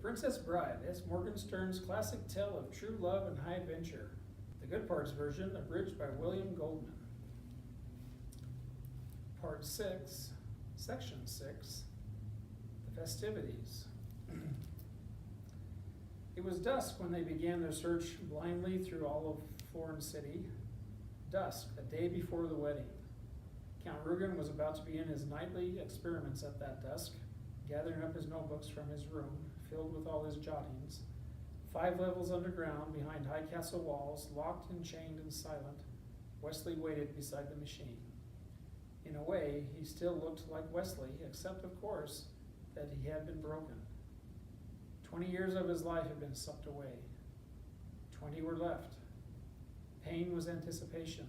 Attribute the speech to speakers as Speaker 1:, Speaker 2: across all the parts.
Speaker 1: Princess Bride. It's Morgenstern's classic tale of true love and high adventure. The Good Parts version, abridged by William Goldman. Part 6, Section 6, The Festivities. It was dusk when they began their search blindly through all of Florence City. Dusk, a day before the wedding. Count Rugen was about to begin his nightly experiments at that dusk, gathering up his notebooks from his room, filled with all his jottings. 5 levels underground, behind high castle walls, locked and chained and silent, Wesley waited beside the machine. In a way, he still looked like Wesley, except, of course, that he had been broken. 20 years of his life had been sucked away. 20 were left. Pain was anticipation.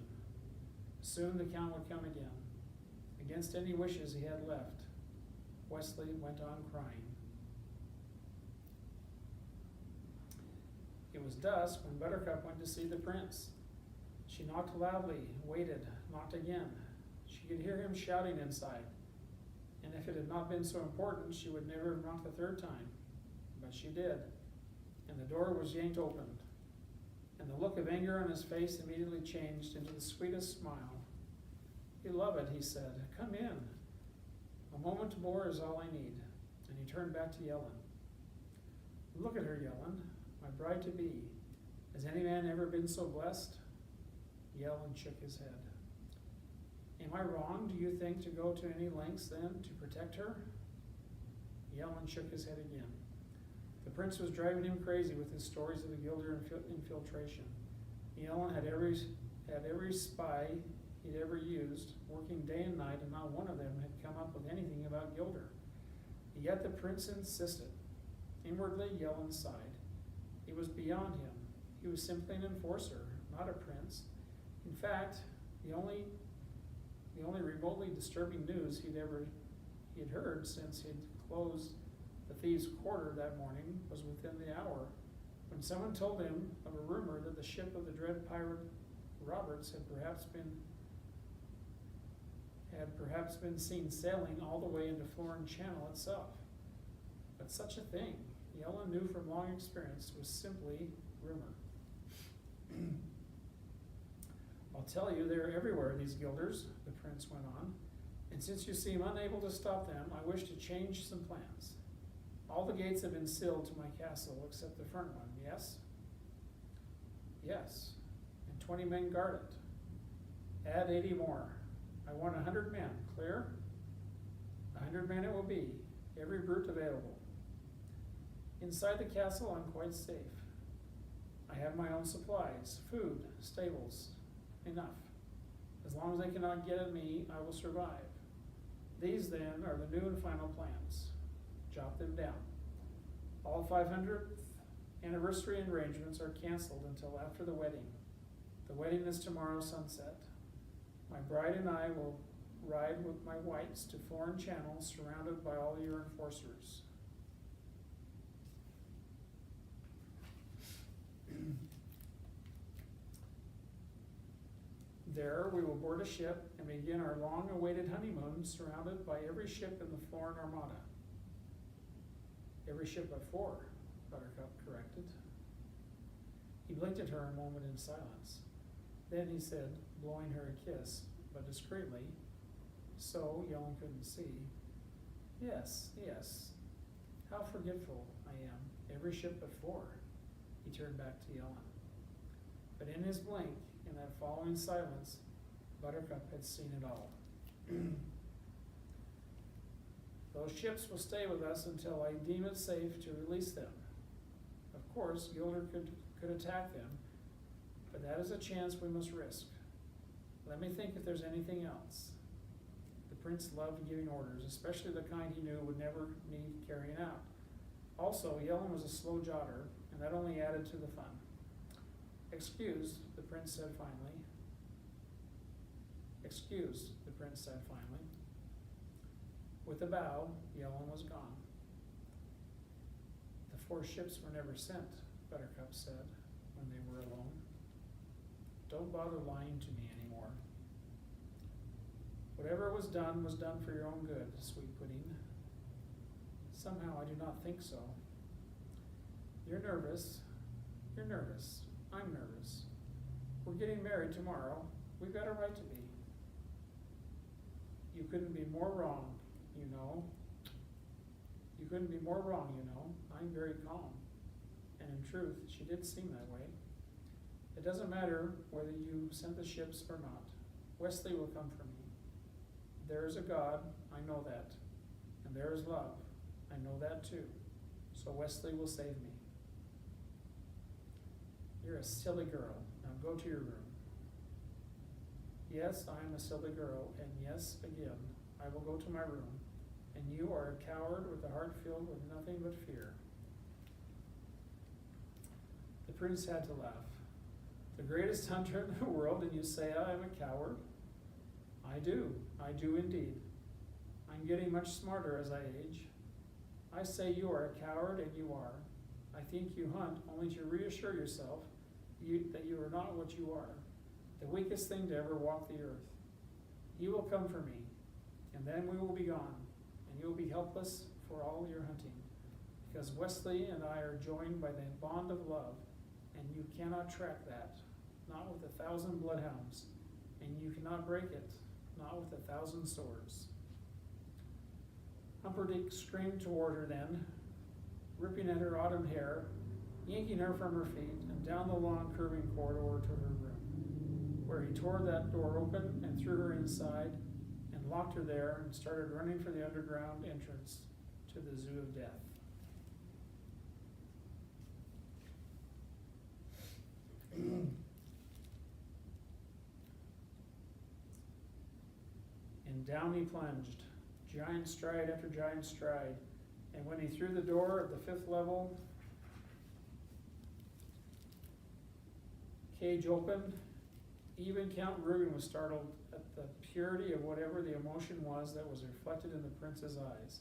Speaker 1: Soon the Count would come again. Against any wishes he had left, Wesley went on crying. It was dusk when Buttercup went to see the prince. She knocked loudly, waited, knocked again. She could hear him shouting inside, and if it had not been so important, she would never have knocked the 3rd time. But she did, and the door was yanked open, and the look of anger on his face immediately changed into the sweetest smile. "Beloved," he said, "come in. A moment more is all I need." And he turned back to Yellen. "Look at her, Yellen, my bride-to-be. Has any man ever been so blessed?" Yellen shook his head. "Am I wrong, do you think, to go to any lengths, then, to protect her?" Yellen shook his head again. The prince was driving him crazy with his stories of the Gilder infiltration. Yellen had every spy he'd ever used, working day and night, and not one of them had come up with anything about Gilder. Yet the prince insisted. Inwardly, Yellen sighed. It was beyond him. He was simply an enforcer, not a prince. In fact, the only remotely disturbing news he'd heard since he'd closed the thieves' quarter that morning was within the hour, when someone told him of a rumor that the ship of the dread pirate Roberts had perhaps been seen sailing all the way into Florence Channel itself. But such a thing, Yellen knew from long experience, was simply rumor. "I'll tell you, they're everywhere, these Gilders," the prince went on, "and since you seem unable to stop them, I wish to change some plans. All the gates have been sealed to my castle except the front one, yes?" "Yes, and 20 men guard it. Add 80 more. I want 100 men, clear? 100 men it will be, every brute available. Inside the castle I'm quite safe. I have my own supplies, food, stables, enough. As long as they cannot get at me, I will survive. These, then, are the new and final plans. Jot them down. All 500th anniversary arrangements are canceled until after the wedding. The wedding is tomorrow sunset. My bride and I will ride with my whites to Florence Channel, surrounded by all your enforcers." There we will board a ship and begin our long-awaited honeymoon, surrounded by every ship in the Florin Armada. "Every ship but 4, Buttercup corrected. He blinked at her a moment in silence. Then he said, blowing her a kiss, but discreetly, so Yellen couldn't see, "Yes, yes. How forgetful I am. Every ship but 4. He turned back to Yellen. But in his blink, in that following silence, Buttercup had seen it all. "Those ships will stay with us until I deem it safe to release them. Of course, Gilder could attack them, but that is a chance we must risk. Let me think if there's anything else." The prince loved giving orders, especially the kind he knew would never need carrying out. Also, Yellen was a slow jotter, and that only added to the fun. "Excuse," the prince said finally. "Excuse," the prince said finally. With a bow, Yellen was gone. "The 4 ships were never sent," Buttercup said when they were alone. "Don't bother lying to me anymore. Whatever was done for your own good, sweet pudding." "Somehow I do not think so." You're nervous. You're nervous. I'm nervous. We're getting married tomorrow. We've got a right to be. You couldn't be more wrong, you know. You couldn't be more wrong, you know. I'm very calm. And in truth, she did seem that way. It doesn't matter whether you sent the ships or not. Wesley will come for me. There is a God, I know that. And there is love, I know that too. So Wesley will save me. You're a silly girl. Now go to your room. Yes, I am a silly girl, and yes, again, I will go to my room. And you are a coward with a heart filled with nothing but fear. The prince had to laugh. The greatest hunter in the world, and you say I am a coward? I do indeed. I'm getting much smarter as I age. I say you are a coward, and you are. I think you hunt only to reassure yourself that you are not what you are, the weakest thing to ever walk the earth. You will come for me, and then we will be gone, and you will be helpless for all your hunting, because Wesley and I are joined by the bond of love, and you cannot track that, not with 1,000 bloodhounds, and you cannot break it, not with 1,000 swords. Humperdinck screamed toward her then, ripping at her autumn hair, yanking her from her feet, and down the long curving corridor to her room, where he tore that door open and threw her inside, and locked her there, and started running for the underground entrance to the Zoo of Death. And down he plunged, giant stride after giant stride, and when he threw the door of the 5th level cage opened, even Count Rugen was startled at the purity of whatever the emotion was that was reflected in the prince's eyes.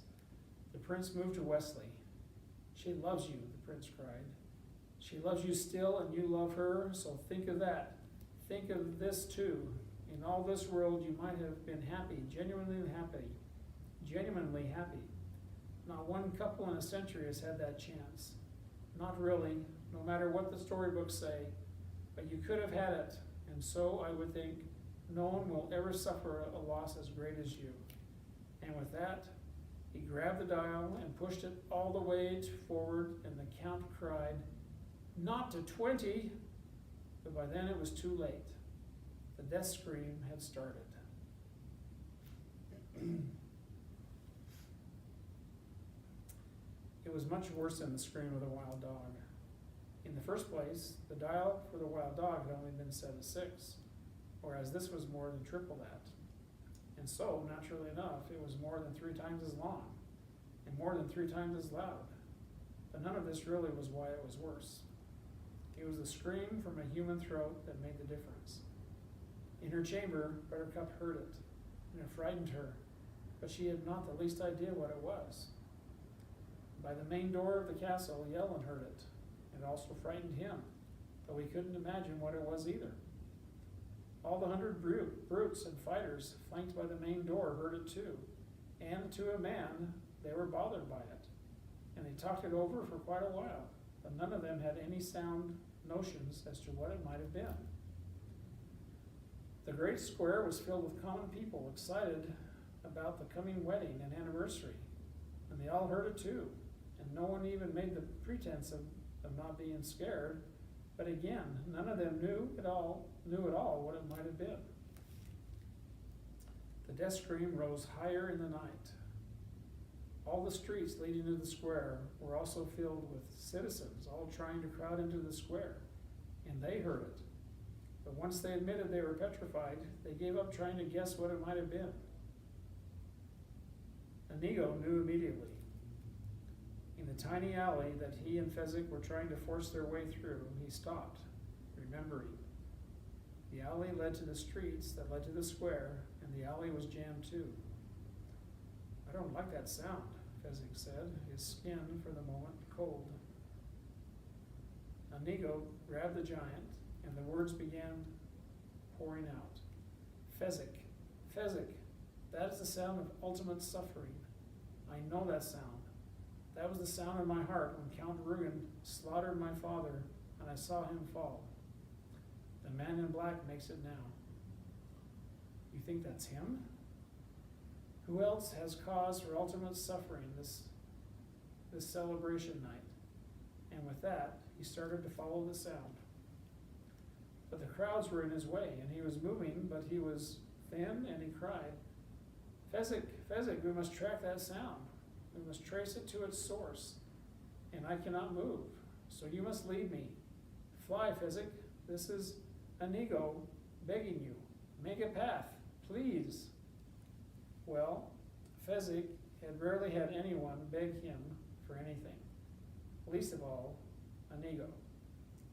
Speaker 1: The prince moved to Wesley. She loves you, the prince cried. She loves you still, and you love her, so think of that. Think of this too. In all this world, you might have been happy, genuinely happy. Not one couple in a century has had that chance. Not really, no matter what the storybooks say, but you could have had it, and so I would think no one will ever suffer a loss as great as you. And with that, he grabbed the dial and pushed it all the way forward, and the Count cried, "Not to 20!" But by then it was too late. The death scream had started. It was much worse than the scream of the wild dog. In the first place, the dial for the wild dog had only been set as 6, whereas this was more than triple that. And so, naturally enough, it was more than 3 times as long, and more than 3 times as loud. But none of this really was why it was worse. It was the scream from a human throat that made the difference. In her chamber, Buttercup heard it, and it frightened her, but she had not the least idea what it was. By the main door of the castle, Yellen heard it. It also frightened him, though he couldn't imagine what it was either. All the 100 brutes and fighters flanked by the main door heard it too, and to a man, they were bothered by it, and they talked it over for quite a while, but none of them had any sound notions as to what it might have been. The great square was filled with common people, excited about the coming wedding and anniversary, and they all heard it too, and no one even made the pretense of not being scared, but again, none of them knew at all what it might have been. The death scream rose higher in the night. All the streets leading to the square were also filled with citizens, all trying to crowd into the square, and they heard it. But once they admitted they were petrified, they gave up trying to guess what it might have been. Inigo knew immediately. In the tiny alley that he and Fezzik were trying to force their way through, he stopped, remembering. The alley led to the streets that led to the square, and the alley was jammed too. "I don't like that sound," Fezzik said, his skin, for the moment, cold. Inigo grabbed the giant, and the words began pouring out. "Fezzik, Fezzik, that is the sound of ultimate suffering. I know that sound. That was the sound in my heart when Count Rugen slaughtered my father and I saw him fall. The man in black makes it now. You think that's him? Who else has cause for ultimate suffering this celebration night? And with that, he started to follow the sound. But the crowds were in his way, and he was moving, but he was thin, and he cried, Fezzik, Fezzik, we must track that sound. We must trace it to its source, and I cannot move, so you must lead me. Fly, Fezzik, this is Inigo begging you. Make a path, please. Well, Fezzik had rarely had anyone beg him for anything, least of all, Inigo.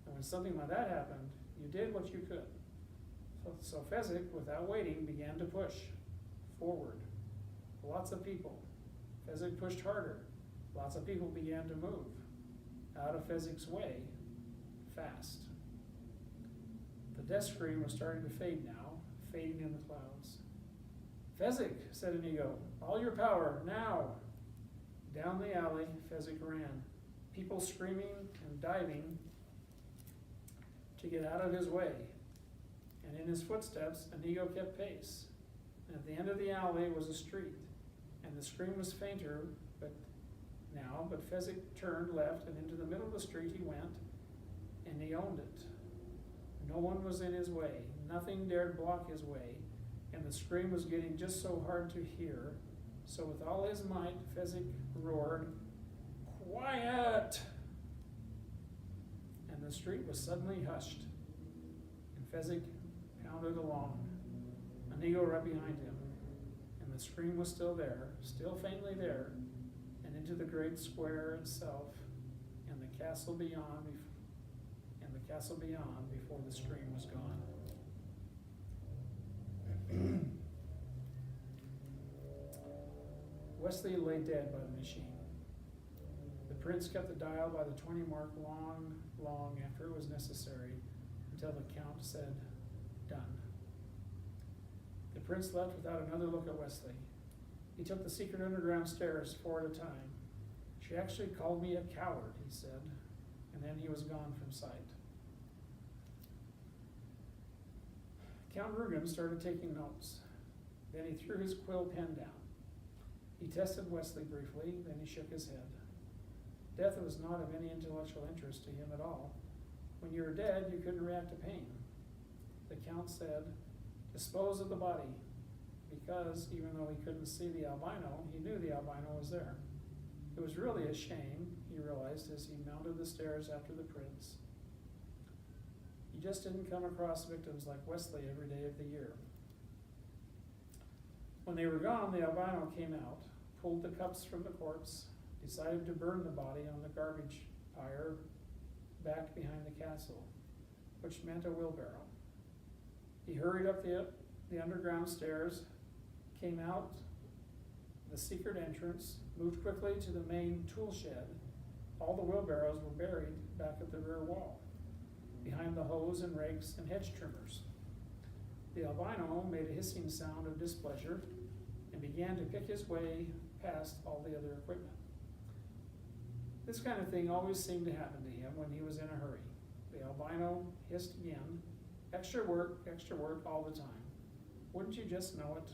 Speaker 1: And when something like that happened, you did what you could. So Fezzik, without waiting, began to push forward. Lots of people. Fezzik pushed harder. Lots of people began to move out of Fezzik's way fast. The death scream was starting to fade now, fading in the clouds. Fezzik, said Inigo, all your power, now. Down the alley, Fezzik ran, people screaming and diving to get out of his way. And in his footsteps, Inigo kept pace. And at the end of the alley was a street, and the scream was fainter but Fezzik turned left, and into the middle of the street he went, and he owned it. No one was in his way. Nothing dared block his way, and the scream was getting just so hard to hear. So with all his might, Fezzik roared, Quiet! And the street was suddenly hushed, and Fezzik pounded along, Inigo right behind him, and the scream was still there, still faintly there, and into the great square itself, and the castle beyond, before the scream was gone. Wesley lay dead by the machine. The prince kept the dial by the 20 mark long after it was necessary, until the count said, done. The prince left without another look at Wesley. He took the secret underground stairs 4 at a time. She actually called me a coward, he said, and then he was gone from sight. Count Rugen started taking notes. Then he threw his quill pen down. He tested Wesley briefly, then he shook his head. Death was not of any intellectual interest to him at all. When you were dead, you couldn't react to pain. The count said, dispose of the body, because even though he couldn't see the albino, he knew the albino was there. It was really a shame, he realized as he mounted the stairs after the prince. You just didn't come across victims like Wesley every day of the year. When they were gone, the albino came out, pulled the cups from the corpse, decided to burn the body on the garbage pyre back behind the castle, which meant a wheelbarrow. He hurried up the underground stairs, came out the secret entrance, moved quickly to the main tool shed. All the wheelbarrows were buried back at the rear wall, behind the hoes and rakes and hedge trimmers. The albino made a hissing sound of displeasure and began to pick his way past all the other equipment. This kind of thing always seemed to happen to him when he was in a hurry. The albino hissed again, extra work all the time. Wouldn't you just know it?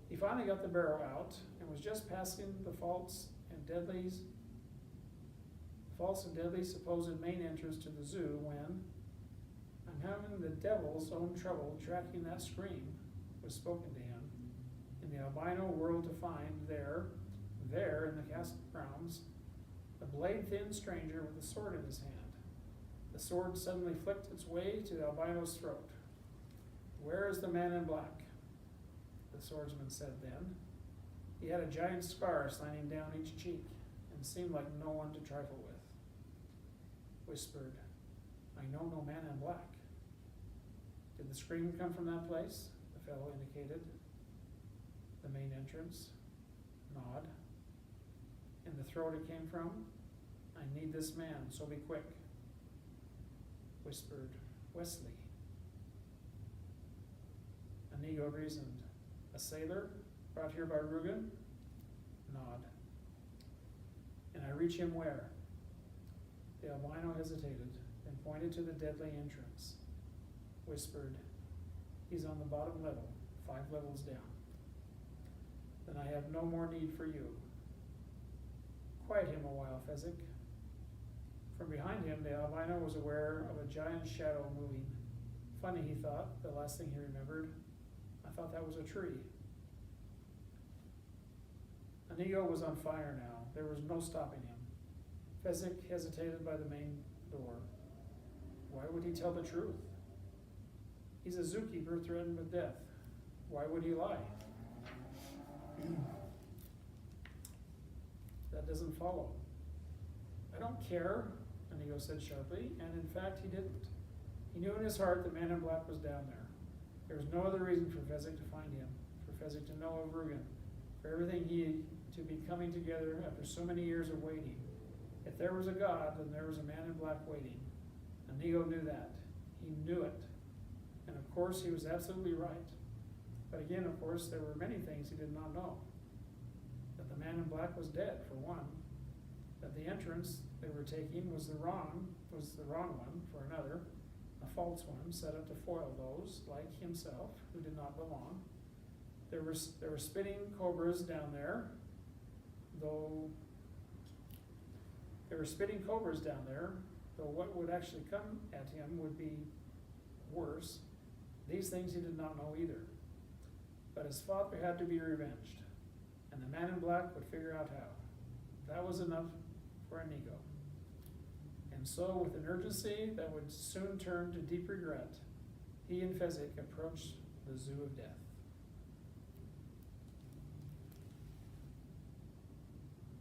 Speaker 1: He finally got the barrow out and was just passing the false and deadly supposed main entrance to the zoo when, I'm having the devil's own trouble tracking that scream, was spoken to him. In the albino whirled to find there in the castle grounds, a blade-thin stranger with a sword in his hand. The sword suddenly flicked its way to the albino's throat. Where is the man in black? The swordsman said then. He had a giant scar slanting down each cheek and seemed like no one to trifle with. Whispered, I know no man in black. Did the scream come from that place? The fellow indicated. The main entrance. Nod. In the throat it came from? I need this man, so be quick. Whispered, Wesley. Inigo reasoned. A sailor, brought here by Rugen? Nod. And I reach him where? The albino hesitated, then pointed to the deadly entrance, whispered, he's on the bottom level, 5 levels down. Then I have no more need for you. Quiet him a while, Fezzik. From behind him, the albino was aware of a giant shadow moving. Funny, he thought, the last thing he remembered. I thought that was a tree. Inigo was on fire now. There was no stopping him. Fezzik hesitated by the main door. Why would he tell the truth? He's a zookeeper threatened with death. Why would he lie? That doesn't follow. I don't care, Inigo said sharply, and in fact he didn't. He knew in his heart the man in black was down there. There was no other reason for Fezzik to find him, for Fezzik to know of Rugen, for everything to be coming together after so many years of waiting. If there was a God, then there was a man in black waiting. Inigo knew that. He knew it. And of course he was absolutely right. But again, of course, there were many things he did not know. That the man in black was dead, for one. That the entrance they were taking was the wrong one, for another. A false one, set up to foil those, like himself, who did not belong. There were spitting cobras down there, though what would actually come at him would be worse. These things he did not know either. But his father had to be revenged, and the man in black would figure out how. That was enough for Inigo. And so, with an urgency that would soon turn to deep regret, he and Fezzik approached the Zoo of Death.